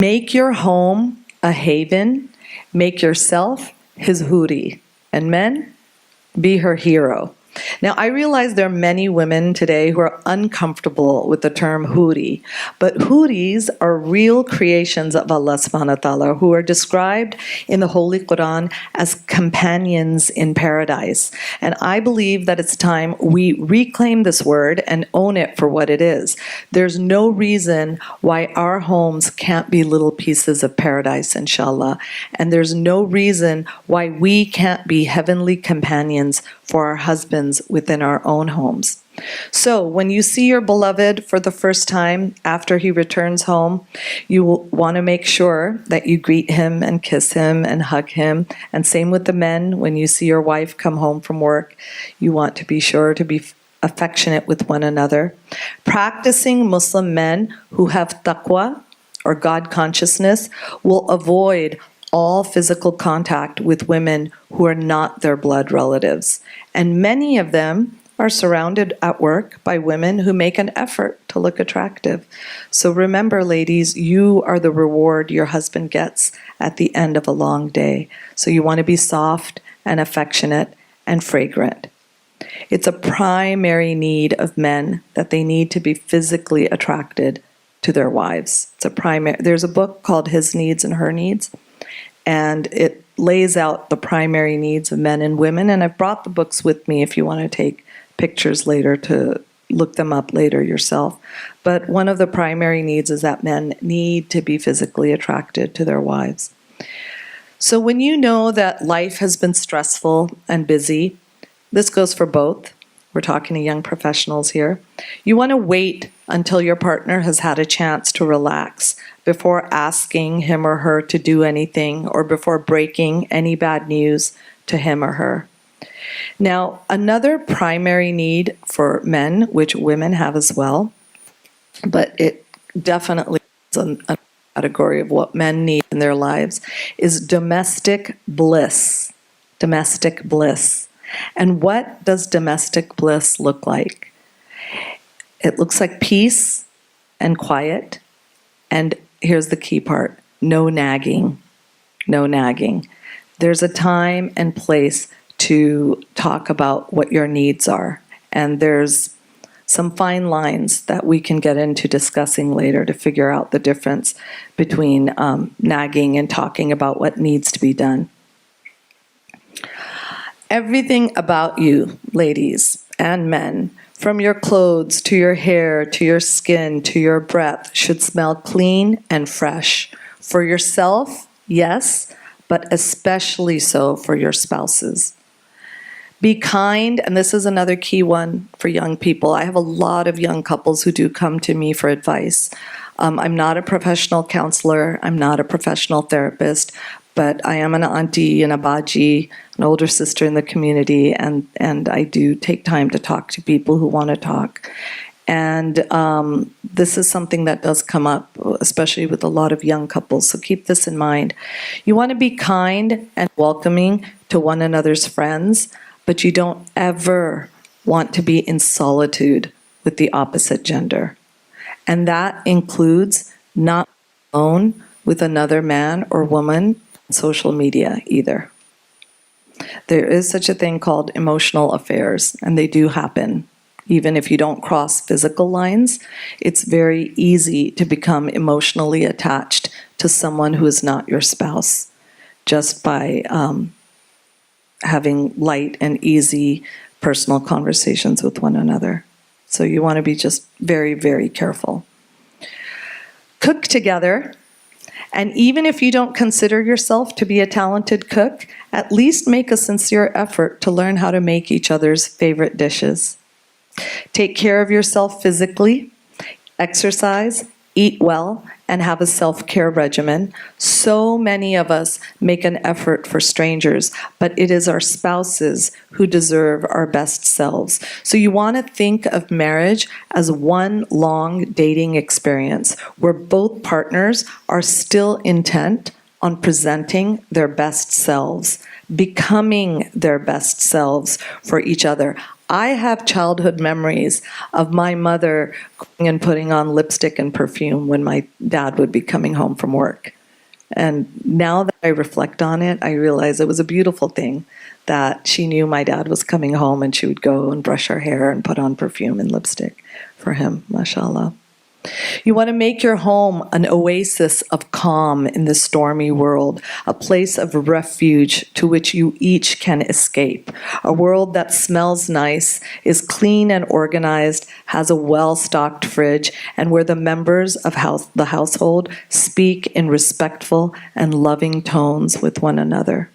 Make your home a haven. Make yourself his Houri. And men, be her hero. Now, I realize there are many women today who are uncomfortable with the term Houri, but Houris are real creations of Allah subhanahu wa ta'ala who are described in the Holy Qur'an as companions in paradise. And I believe that it's time we reclaim this word and own it for what it is. There's no reason why our homes can't be little pieces of paradise, inshallah. And there's no reason why we can't be heavenly companions for our husbands within our own homes. So when you see your beloved for the first time after he returns home, you will want to make sure that you greet him and kiss him and hug him. And same with the men, when you see your wife come home from work, you want to be sure to be affectionate with one another. Practicing Muslim men who have taqwa or God consciousness will avoid all physical contact with women who are not their blood relatives. And many of them are surrounded at work by women who make an effort to look attractive. So remember, ladies, you are the reward your husband gets at the end of a long day. So you want to be soft and affectionate and fragrant. It's a primary need of men that they need to be physically attracted to their wives. There's a book called His Needs and Her Needs, and it lays out the primary needs of men and women. And I've brought the books with me if you want to take pictures later to look them up later yourself. But one of the primary needs is that men need to be physically attracted to their wives. So when you know that life has been stressful and busy, this goes for both. We're talking to young professionals here. You want to wait until your partner has had a chance to relax before asking him or her to do anything or before breaking any bad news to him or her. Now, another primary need for men, which women have as well, but it definitely is a category of what men need in their lives, is domestic bliss. Domestic bliss. And what does domestic bliss look like? It looks like peace and quiet. And here's the key part: no nagging. No nagging. There's a time and place to talk about what your needs are. And there's some fine lines that we can get into discussing later to figure out the difference between nagging and talking about what needs to be done. Everything about you, ladies and men, from your clothes to your hair to your skin to your breath, should smell clean and fresh. For yourself, yes, but especially so for your spouses. Be kind, and this is another key one for young people. I have a lot of young couples who do come to me for advice. I'm not a professional counselor. I'm not a professional therapist, but I am an auntie and a baji, an older sister in the community, and I do take time to talk to people who want to talk. And this is something that does come up, especially with a lot of young couples, so keep this in mind. You want to be kind and welcoming to one another's friends, but you don't ever want to be in solitude with the opposite gender. And that includes not alone with another man or woman on social media either. There is such a thing called emotional affairs, and they do happen. Even if you don't cross physical lines, it's very easy to become emotionally attached to someone who is not your spouse just by having light and easy personal conversations with one another. So you want to be just very, very careful. Cook together. And even if you don't consider yourself to be a talented cook, at least make a sincere effort to learn how to make each other's favorite dishes. Take care of yourself physically, exercise, eat well, and have a self-care regimen. So many of us make an effort for strangers, but it is our spouses who deserve our best selves. So you want to think of marriage as one long dating experience where both partners are still intent on presenting their best selves, becoming their best selves for each other. I have childhood memories of my mother going and putting on lipstick and perfume when my dad would be coming home from work. And now that I reflect on it, I realize it was a beautiful thing that she knew my dad was coming home and she would go and brush her hair and put on perfume and lipstick for him, mashallah. You want to make your home an oasis of calm in the stormy world, a place of refuge to which you each can escape, a world that smells nice, is clean and organized, has a well-stocked fridge, and where the members of the household speak in respectful and loving tones with one another.